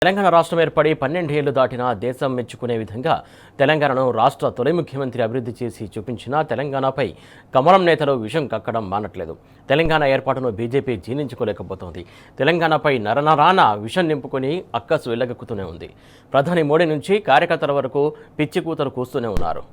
తెలంగాణ రాష్ట్రం ఏర్పడి 12 ఏళ్లు దాటినా దేశం మెచ్చుకునే విధంగా తెలంగాణను రాష్ట్ర తొలి ముఖ్యమంత్రి అభివృద్ధి చేసి చూపించినా తెలంగాణపై కమలం నేతలు విషం కక్కడం మానట్లేదు. తెలంగాణ ఏర్పాటును బీజేపీ జీర్ణించుకోలేకపోతోంది. తెలంగాణపై నరనరాన విషం నింపుకొని అక్కసు వెళ్లగక్కుతూనే ఉంది. ప్రధాని మోడీ నుంచి కార్యకర్తల వరకు పిచ్చి కూతలు కూస్తూనే ఉన్నారు.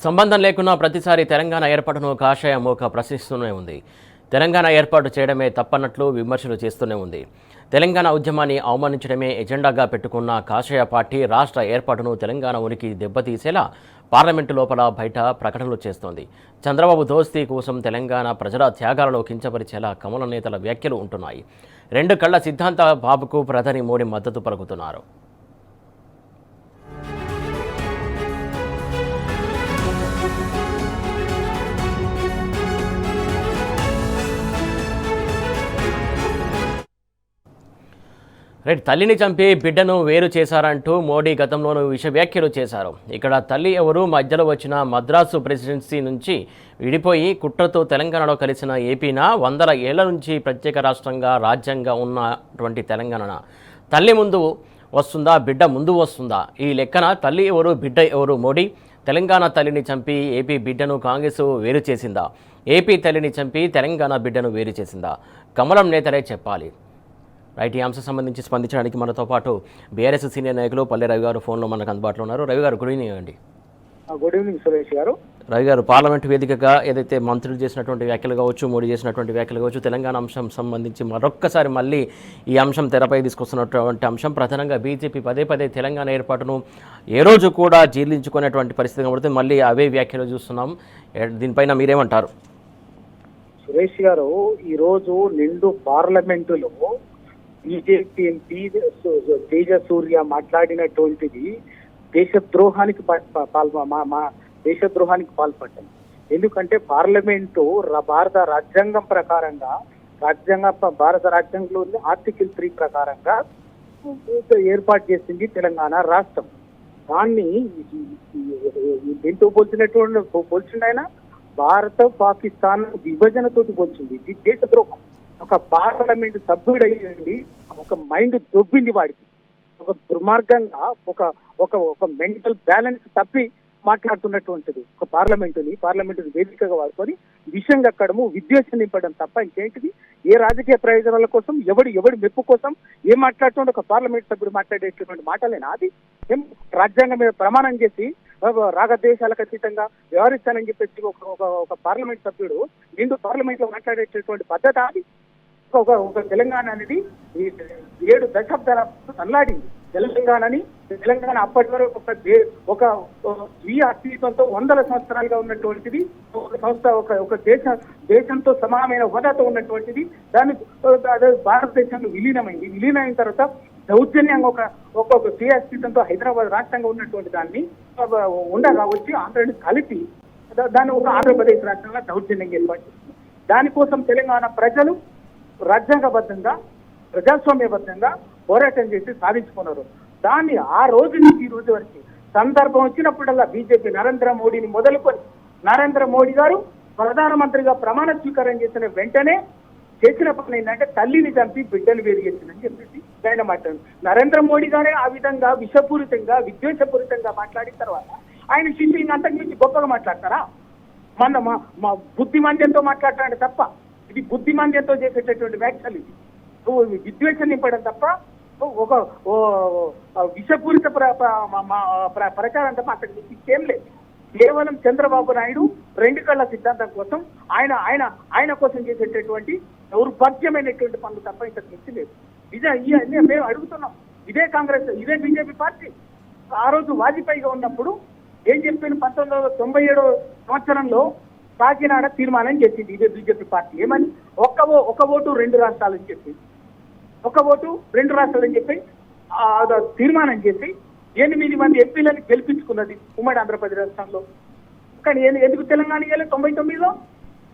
సంబంధం లేకున్నా ప్రతిసారి తెలంగాణ ఏర్పాటును కాషాయ మోక ప్రశ్నిస్తూనే ఉంది. తెలంగాణ ఏర్పాటు చేయడమే తప్పన్నట్లు విమర్శలు చేస్తూనే ఉంది. తెలంగాణ ఉద్యమాన్ని అవమానించడమే ఎజెండాగా పెట్టుకున్న కాషాయ పార్టీ రాష్ట్ర ఏర్పాటును తెలంగాణ ఉనికి దెబ్బతీసేలా పార్లమెంటు లోపల బయట ప్రకటనలు చేస్తోంది. చంద్రబాబు దోస్తీ కోసం తెలంగాణ ప్రజల త్యాగాలను కించపరిచేలా కమల నేతల వ్యాఖ్యలు ఉంటున్నాయి. 2 కళ్ల సిద్ధాంత బాబుకు ప్రధాని మోడీ మద్దతు పలుకుతున్నారు. తల్లిని చంపి బిడ్డను వేరు చేశారంటూ మోడీ గతంలోనూ విష వ్యాఖ్యలు చేశారు. ఇక్కడ తల్లి ఎవరు, మధ్యలో వచ్చిన మద్రాసు ప్రెసిడెన్సీ నుంచి విడిపోయి కుట్రతో తెలంగాణలో కలిసిన ఏపీనా, 100 ఏళ్ల నుంచి ప్రత్యేక రాష్ట్రంగా రాజ్యంగా ఉన్నటువంటి తెలంగాణ తల్లి ముందు వస్తుందా, బిడ్డ ముందు వస్తుందా? ఈ లెక్కన తల్లి ఎవరు, బిడ్డ ఎవరు? మోడీ తెలంగాణ తల్లిని చంపి ఏపీ బిడ్డను కాంగ్రెస్ వేరు చేసిందా? ఏపీ తల్లిని చంపి తెలంగాణ బిడ్డను వేరు చేసిందా? కమలం నేతలే చెప్పాలి. ఈ అంశం సంబంధించి స్పందించడానికి మనతో పాటు బీఆర్ఎస్ సీనియర్ నాయకులు పల్లె రవి గారు ఫోన్లో మనకు అందుబాటులో ఉన్నారు. రవి గారు, గుడ్ ఈవినింగ్ అండి. గుడ్ ఈవినింగ్ సురేష్ గారు. రవి గారు, పార్లమెంటు వేదికగా ఏదైతే మంత్రులు చేసినటువంటి వ్యాఖ్యలు కావచ్చు, మోడీ చేసినటువంటి వ్యాఖ్యలు కావచ్చు, తెలంగాణ అంశం సంబంధించి మరొక్కసారి మళ్ళీ ఈ అంశం తెరపై తీసుకొస్తున్నటువంటి అంశం ప్రధానంగా బీజేపీ పదే తెలంగాణ ఏర్పాటును ఏ రోజు కూడా జీర్ణించుకునేటువంటి పరిస్థితి కనబడుతుంది. మళ్ళీ అవే వ్యాఖ్యలు చూస్తున్నాం. దీనిపైన మీరేమంటారు? సురేష్ గారు, ఈరోజు నిండు పార్లమెంటులో బీజేపీ ఎంపీ తేజసూర్య మాట్లాడినటువంటిది దేశద్రోహానికి పాల్పడ్డం. ఎందుకంటే పార్లమెంటు భారత రాజ్యాంగం ప్రకారంగా భారత రాజ్యాంగంలో ఆర్టికల్ 3 ప్రకారంగా ఏర్పాటు చేసింది తెలంగాణ రాష్ట్రం. దాన్ని దీంతో పోల్చింది ఆయన భారత పాకిస్తాన్ విభజనతోటి పోల్చింది. ఇది దేశద్రోహం. ఒక పార్లమెంట్ సభ్యుడు అయ్యండి, ఒక మైండ్ దొబ్బింది వాడికి. ఒక దుర్మార్గంగా ఒక మెంటల్ బ్యాలెన్స్ తప్పి మాట్లాడుతున్నటువంటిది. ఒక పార్లమెంటుని వేదికగా వాడుకొని విషయం కక్కడము, విద్వేషం నింపడం తప్ప ఇంకేంటిది? ఏ రాజకీయ ప్రయోజనాల కోసం, ఎవడి మెప్పు కోసం ఏం మాట్లాడుతుండే ఒక పార్లమెంట్ సభ్యుడు మాట్లాడేటటువంటి మాటలేనా అది? ఏం రాజ్యాంగం మీద ప్రమాణం చేసి రాగద్వేషాలకు అతీతంగా వ్యవహరిస్తానని చెప్పేసి ఒక పార్లమెంట్ సభ్యుడు నిండు పార్లమెంట్ లో మాట్లాడేటటువంటి పద్ధతి అది? ఒక తెలంగాణ అనేది 7 దశాబ్దాల అల్లాడింది. తెలంగాణ అప్పటి వరకు ఒక స్వీయ అస్తిత్వంతో 100 సంవత్సరాలుగా ఉన్నటువంటిది, ఒక సంస్థ, ఒక దేశంతో సమానమైన హోదాతో ఉన్నటువంటిది. దాన్ని భారతదేశంలో విలీనమైంది. విలీనమైన తర్వాత దౌర్జన్యంగా ఒక స్వీయ అస్తిత్వంతో హైదరాబాద్ రాష్ట్రంగా ఉన్నటువంటి దాన్ని ఉండగా వచ్చి ఆంధ్రని కలిపి దాన్ని ఒక ఆంధ్రప్రదేశ్ రాష్ట్రంగా దౌర్జన్యంగా ఏర్పాటు చేసింది. దానికోసం తెలంగాణ ప్రజలు రాజ్యాంగబద్ధంగా, ప్రజాస్వామ్యబద్ధంగా పోరాటం చేసి సాధించుకున్నారు. దాన్ని ఆ రోజు నుంచి ఈ రోజు వరకు సందర్భం వచ్చినప్పుడల్లా బీజేపీ నరేంద్ర మోడీని మొదలుకొని, నరేంద్ర మోడీ గారు ప్రధానమంత్రిగా ప్రమాణ స్వీకారం చేసిన వెంటనే చేసిన పని ఏంటంటే తల్లిని చంపి బిడ్డను వేరు చేసిందని చెప్పేసి ఆయన మాట్లాడు. నరేంద్ర మోడీ గారే ఆ విధంగా విషపూరితంగా, విద్వేషపూరితంగా మాట్లాడిన తర్వాత ఆయన శిష్యుని అంతకుమించి గొప్పగా మాట్లాడతారా? మా బుద్ధిమాంద్యంతో మాట్లాడతాడు తప్ప, ఇది బుద్ధిమాంద్యంతో చేసేటటువంటి వ్యాఖ్యలు. ఇది విద్వేషం నింపడం తప్ప ఒక విషపూరిత ప్రచారం తప్ప అతనికి ఇంకేం లేదు. కేవలం చంద్రబాబు నాయుడు 2 కళ్ల సిద్ధాంతం కోసం ఆయన కోసం చేసేటటువంటి దౌర్భాగ్యమైనటువంటి పనులు తప్ప ఇంతకు మించి లేదు. మేము అడుగుతున్నాం. ఇదే కాంగ్రెస్, ఇదే బీజేపీ పార్టీ ఆ రోజు వాజ్పేయిగా ఉన్నప్పుడు ఏం చెప్పిన 1997 సంవత్సరంలో కాకినాడ తీర్మానం చేసింది ఇదే బీజేపీ పార్టీ. ఏమని? ఒక ఓటు 2 రాష్ట్రాలని చెప్పింది. ఒక ఓటు 2 రాష్ట్రాలని చెప్పి తీర్మానం చేసి 8 మంది ఎంపీలను గెలిపించుకున్నది ఉమ్మడి ఆంధ్రప్రదేశ్ రాష్ట్రంలో. కానీ ఎందుకు తెలంగాణ ఇవ్వలేదు 99లో?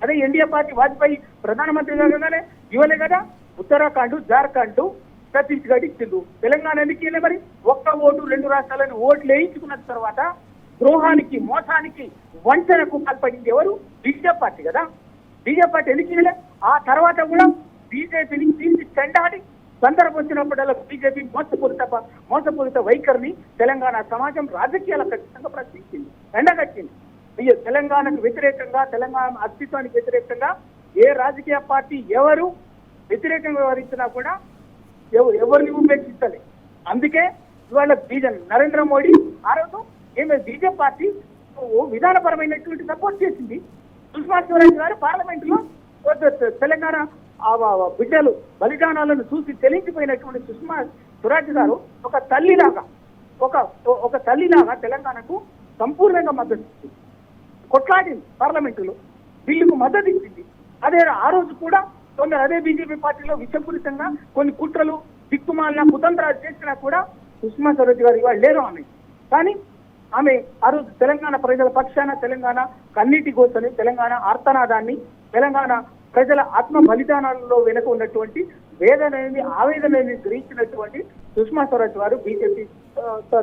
అదే ఎన్డీఏ పార్టీ వాజ్పేయి ప్రధానమంత్రి కాగానే ఇవ్వలే కదా. ఉత్తరాఖండ్, జార్ఖండ్, ఛత్తీస్గఢ్ ఇచ్చిండు. తెలంగాణ ఎందుకు ఇవ్వలే మరి? ఒక్క ఓటు 2 రాష్ట్రాలను ఓట్లు వేయించుకున్న తర్వాత ద్రోహానికి, మోసానికి, వంచనకు పాల్పడింది ఎవరు? బీజేపీ పార్టీ కదా. బీజేపీ పార్టీ ఎందుకు ఇవ్వలే? ఆ తర్వాత కూడా బీజేపీని తీర్చి చెండాడి సందర్భం వచ్చినప్పుడల్లా బీజేపీ మోసపూరిత వైఖరిని తెలంగాణ సమాజం రాజకీయాల ఖచ్చితంగా ప్రశ్నించింది, ఎండగట్టింది. తెలంగాణకు వ్యతిరేకంగా, తెలంగాణ అస్తిత్వానికి వ్యతిరేకంగా ఏ రాజకీయ పార్టీ ఎవరు వ్యతిరేకంగా వ్యవహరించినా కూడా ఎవరిని ఉపేక్షించాలి. అందుకే ఇవాళ నరేంద్ర మోడీ ఆ రోజు బీజేపీ పార్టీ విధానపరమైనటువంటి సపోర్ట్ చేసింది. సుష్మా స్వరాజ్ గారు పార్లమెంటులో తెలంగాణ బిడ్డలు బలిదానాలను చూసి చెలించిపోయినటువంటి సుష్మా స్వరాజ్ గారు ఒక తల్లిలాగా తెలంగాణకు సంపూర్ణంగా మద్దతు ఇచ్చింది, కొట్లాడింది పార్లమెంటులో, బిల్లుకు మద్దతు ఇచ్చింది. ఆ రోజు కూడా కొందరు అదే బీజేపీ పార్టీలో విషపూరితంగా కొన్ని కుట్రలు, దిక్కుమాలిన కుతంత్రాలు చేసినా కూడా సుష్మా స్వరాజ్ గారు ఇవాళ లేరు ఆమె. కానీ ఆమె ఆ రోజు తెలంగాణ ప్రజల పక్షాన, తెలంగాణ కన్నీటి గోసని, తెలంగాణ ఆర్తనాదాన్ని, తెలంగాణ ప్రజల ఆత్మ బలిదానాలలో వెనుక ఉన్నటువంటి వేదనని, ఆవేదనని గ్రహించినటువంటి సుష్మా స్వరాజ్ గారు బీజేపీ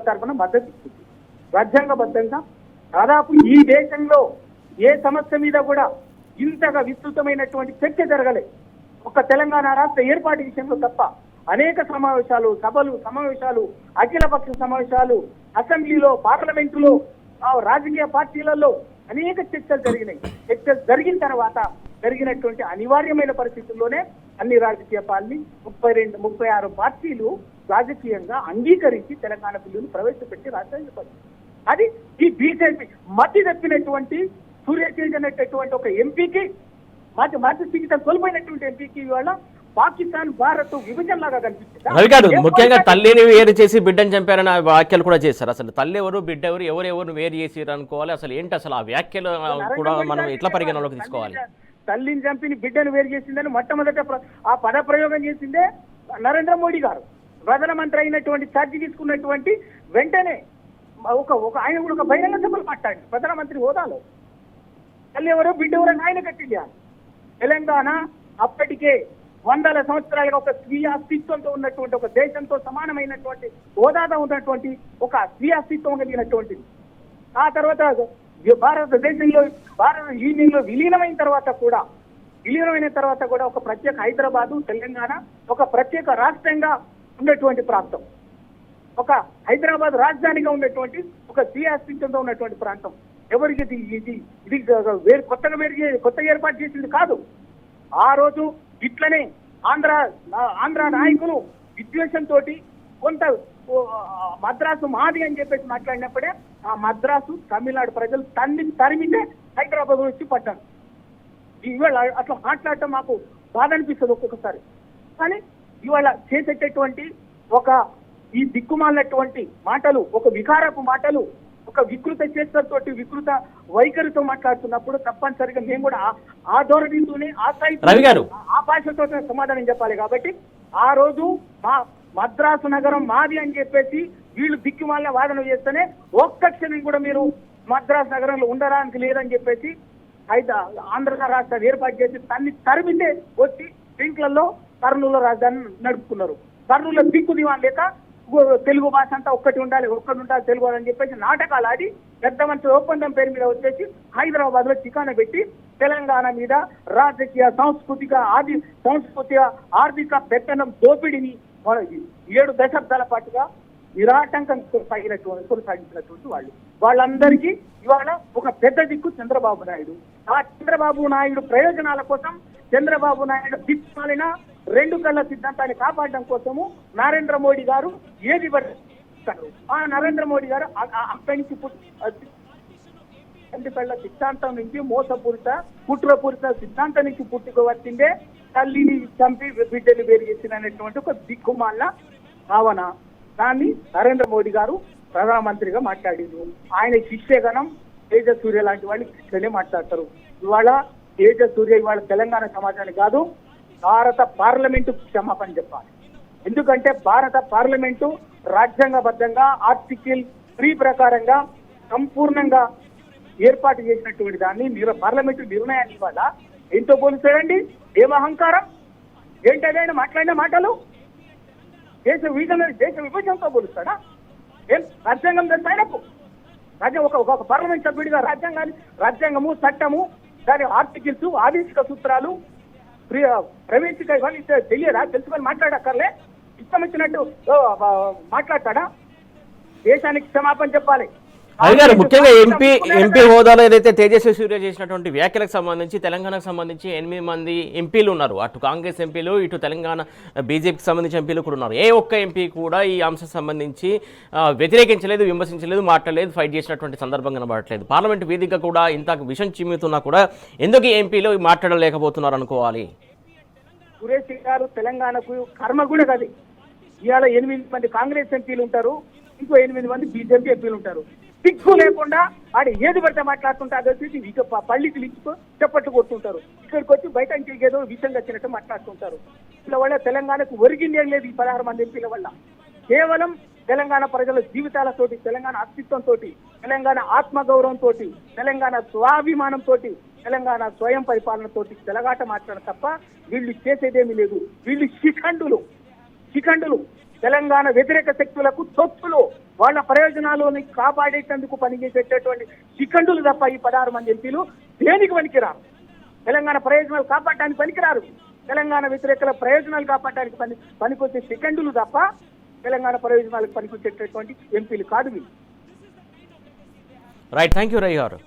తరఫున మద్దతు ఇచ్చింది. రాజ్యాంగబద్ధంగా దాదాపు ఈ దేశంలో ఏ సమస్య మీద కూడా ఇంతగా విస్తృతమైనటువంటి చర్చ జరగలేదు. ఒక తెలంగాణ రాష్ట్ర ఏర్పాటు విషయంలో తప్ప అనేక సమావేశాలు, సమావేశాలు, అఖిలపక్ష సమావేశాలు, అసెంబ్లీలో, పార్లమెంటులో, రాజకీయ పార్టీలలో అనేక చర్చలు జరిగినాయి. చర్చలు జరిగిన తర్వాత జరిగినటువంటి అనివార్యమైన పరిస్థితుల్లోనే అన్ని రాజకీయ పార్టీ 36 పార్టీలు రాజకీయంగా అంగీకరించి తెలంగాణ బిల్లును ప్రవేశపెట్టి రాజ్యాంగ అది ఈ బీజేపీ మతి తప్పినటువంటి సూర్యతేజ్ అనేటటువంటి ఒక ఎంపీకి మధ్య స్థితితో కోల్పోయినటువంటి ఎంపీకి ఇవాళ పాకిస్తాన్, భారత్ విభజన లాగా కనిపిస్తుంది. రవి గారు, ముఖ్యంగా తల్లిని వేరు చేసి బిడ్డని చంపారని వ్యాఖ్యలు కూడా చేశారు. అసలు తల్లి ఎవరు, బిడ్డ ఎవరు, ఎవరెవరు వేరు చేసి అనుకోవాలి? అసలు ఏంటి అసలు ఆ వ్యాఖ్యలు కూడా మనం ఎట్లా పరిగణలోకి తీసుకోవాలి? తల్లిని చంపిని బిడ్డను వేరు చేసిందని మొట్టమొదట ఆ పద ప్రయోగం చేసిందే నరేంద్ర మోడీ గారు. ప్రధానమంత్రి అయినటువంటి ఛార్జీ తీసుకున్నటువంటి వెంటనే ఆయన కూడా ఒక బహిరంగ సభలు మాట్లాడి ప్రధానమంత్రి హోదాలో తల్లి ఎవరో, బిడ్డ ఎవరో ఆయన కట్టింది. తెలంగాణ అప్పటికే 100 సంవత్సరాలుగా ఒక స్వీయ అస్తిత్వంతో ఉన్నటువంటి, ఒక దేశంతో సమానమైనటువంటి హోదాగా ఉన్నటువంటి ఒక స్వీయ అస్తిత్వం కలిగినటువంటిది. ఆ తర్వాత భారతదేశంలో, భారత యూనియన్ లో విలీనమైన తర్వాత కూడా ఒక ప్రత్యేక హైదరాబాదు, తెలంగాణ ఒక ప్రత్యేక రాష్ట్రంగా ఉన్నటువంటి ప్రాంతం, ఒక హైదరాబాద్ రాజధానిగా ఉన్నటువంటి ఒక స్వీయ అస్తిత్వంతో ఉన్నటువంటి ప్రాంతం. ఎవరికి ఇది కొత్తగా ఏర్పాటు చేసింది కాదు. ఆ రోజు ఇట్లనే ఆంధ్ర నాయకులు విద్వేషంతో కొంత మద్రాసు మాది అని చెప్పేసి మాట్లాడినప్పుడే ఆ మద్రాసు తమిళనాడు ప్రజలు తరిమితే హైదరాబాద్ వచ్చి పడ్డారు. ఇవాళ అట్లా మాట్లాడటం మాకు బాధ అనిపిస్తుంది ఒక్కొక్కసారి. కానీ ఇవాళ చేసేటటువంటి ఈ దిక్కుమాలినటువంటి మాటలు, ఒక వికారపు మాటలు, ఒక వికృత చేష్టతోటి, వికృత వైఖరితో మాట్లాడుతున్నప్పుడు తప్పనిసరిగా మేము కూడా ఆ ధోరణితోనే, ఆ స్థాయి, ఆ భాషతో సమాధానం చెప్పాలి. కాబట్టి ఆ రోజు మద్రాసు నగరం మాది అని చెప్పేసి వీళ్ళు దిక్కుమాలిన వాదన చేస్తేనే ఒక్క క్షణం కూడా మీరు మద్రాసు నగరంలో ఉండడానికి లేదని చెప్పేసి ఆంధ్ర రాష్ట్రాన్ని ఏర్పాటు చేసి తరిమితే వచ్చి ఇంట్లలో కర్నూలు రాజధాని నడుపుకున్నారు. కర్నూలు దిక్కు దివాన్ లేక తెలుగు భాష అంతా ఒక్కటి ఉండాలి తెలుగు అని చెప్పేసి నాటకాలు ఆడి పెద్ద మంచి ఒప్పందం పేరు మీద వచ్చేసి హైదరాబాద్ లో చికాన పెట్టి తెలంగాణ మీద రాజకీయ, సాంస్కృతిక, ఆర్థిక పెత్తనం దోపిడిని 7 దశాబ్దాల పాటుగా నిరాటంకం కొనసాగించినటువంటి వాళ్ళందరికీ ఇవాళ ఒక పెద్ద దిక్కు చంద్రబాబు నాయుడు. ఆ చంద్రబాబు నాయుడు ప్రయోజనాల కోసం, చంద్రబాబు నాయుడు దిక్కుమాలిన 2 కళ్ళ సిద్ధాంతాన్ని కాపాడడం కోసము నరేంద్ర మోడీ గారు ఏది పడతారు. ఆ నరేంద్ర మోడీ గారు అక్కడి నుంచి కళ్ళ సిద్ధాంతం నుంచి, మోసపూరిత, కుట్రపూరిత సిద్ధాంతం నుంచి పుట్టుకోవచ్చిందే తల్లిని చంపి బిడ్డలు వేరు చేసినటువంటి ఒక దిక్కుమాల భావన. దాన్ని నరేంద్ర మోడీ గారు ప్రధానమంత్రిగా మాట్లాడారు. ఆయన శిష్యగణం తేజసూర్య లాంటి వాళ్ళు ఇక్కడే మాట్లాడతారు. ఇవాళ తేజసూర్య ఇవాళ తెలంగాణ సమాజానికి కాదు, భారత పార్లమెంటు క్షమాపణ చెప్పాలి. ఎందుకంటే భారత పార్లమెంటు రాజ్యాంగబద్ధంగా ఆర్టికల్ 3 ప్రకారంగా సంపూర్ణంగా ఏర్పాటు చేసినటువంటి దాన్ని పార్లమెంటు నిర్ణయాన్ని ఇవాళ ఏంటో పోలిస్తాడండి? ఏం అహంకారం ఏంటి? అదైనా మాట్లాడిన మాటలు దేశ విభజనతో పోలుస్తాడా? ఏం రాజ్యాంగం తెలుసు ఆయనకు? ఒక పార్లమెంట్ సభ్యుడిగా రాజ్యాంగము, చట్టము, దాని ఆర్టికల్స్, ఆదేశిక సూత్రాలు, ప్రవేశిక ఇవన్నీ తెలియదా? తెలుసుకొని మాట్లాడక్కర్లే? ఇష్టం ఇచ్చినట్టు మాట్లాడతాడా? దేశానికి క్షమాపణ చెప్పాలి. రవి గారు, ముఖ్యంగా ఎంపీ హోదాలో ఏదైతే తేజస్వి సూర్య చేసినటువంటి వ్యాఖ్యలకు సంబంధించి తెలంగాణకు సంబంధించి 8 మంది ఎంపీలు ఉన్నారు. అటు కాంగ్రెస్ ఎంపీలు, ఇటు తెలంగాణ బీజేపీకి సంబంధించిన ఎంపీలు కూడా ఉన్నారు. ఏ ఒక్క ఎంపీ కూడా ఈ అంశం సంబంధించి వ్యతిరేకించలేదు, విమర్శించలేదు, మాట్లాడలేదు, ఫైట్ చేసినటువంటి సందర్భం కనబడట్లేదు. పార్లమెంట్ వేదికగా కూడా ఇంత విషం చిమ్ముతున్నా కూడా ఎందుకు ఈ ఎంపీలు మాట్లాడలేకపోతున్నారు అనుకోవాలి? సురేష్ గారు, తెలంగాణకు కర్మ కూడా కది. ఇవాళ 8 మంది కాంగ్రెస్ ఎంపీలు ఉంటారు, ఇంకో 8 మంది బీజేపీ ఎంపీలు ఉంటారు. సిగ్గు లేకుండా ఆడ ఏది పడితే మాట్లాడుతుంటారు. ఇక పళ్ళికి లిచ్చుకో చెప్పట్లు కొడుతుంటారు. ఇక్కడికి వచ్చి బయట ఇంకేదో విషయం వచ్చినట్టు మాట్లాడుతుంటారు. వీళ్ళ వల్ల తెలంగాణకు ఒరిగిందేం లేదు. ఈ 16 మంది ఎంపీల వల్ల కేవలం తెలంగాణ ప్రజల జీవితాలతోటి, తెలంగాణ అస్తిత్వంతో, తెలంగాణ ఆత్మగౌరవంతో, తెలంగాణ స్వాభిమానంతో, తెలంగాణ స్వయం పరిపాలనతోటి తెలగాట మాట్లాడడం తప్ప వీళ్ళు చేసేదేమీ లేదు. వీళ్ళు శిఖండులు, తెలంగాణ వ్యతిరేక శక్తులకు తొత్తులు, వాళ్ళ ప్రయోజనాలను కాపాడేటందుకు పనిచేసేటటువంటి శిఖండులు తప్ప ఈ 16 మంది ఎంపీలు దేనికి పనికిరారు. తెలంగాణ ప్రయోజనాలు కాపాడటానికి పనికిరారు. తెలంగాణ వ్యతిరేకల ప్రయోజనాలు కాపాడటానికి పనికొచ్చే శిఖండులు తప్ప తెలంగాణ ప్రయోజనాలకు పనికొచ్చేటటువంటి ఎంపీలు కాదు వీళ్ళు. రైట్, థ్యాంక్ యూ రవి గారు.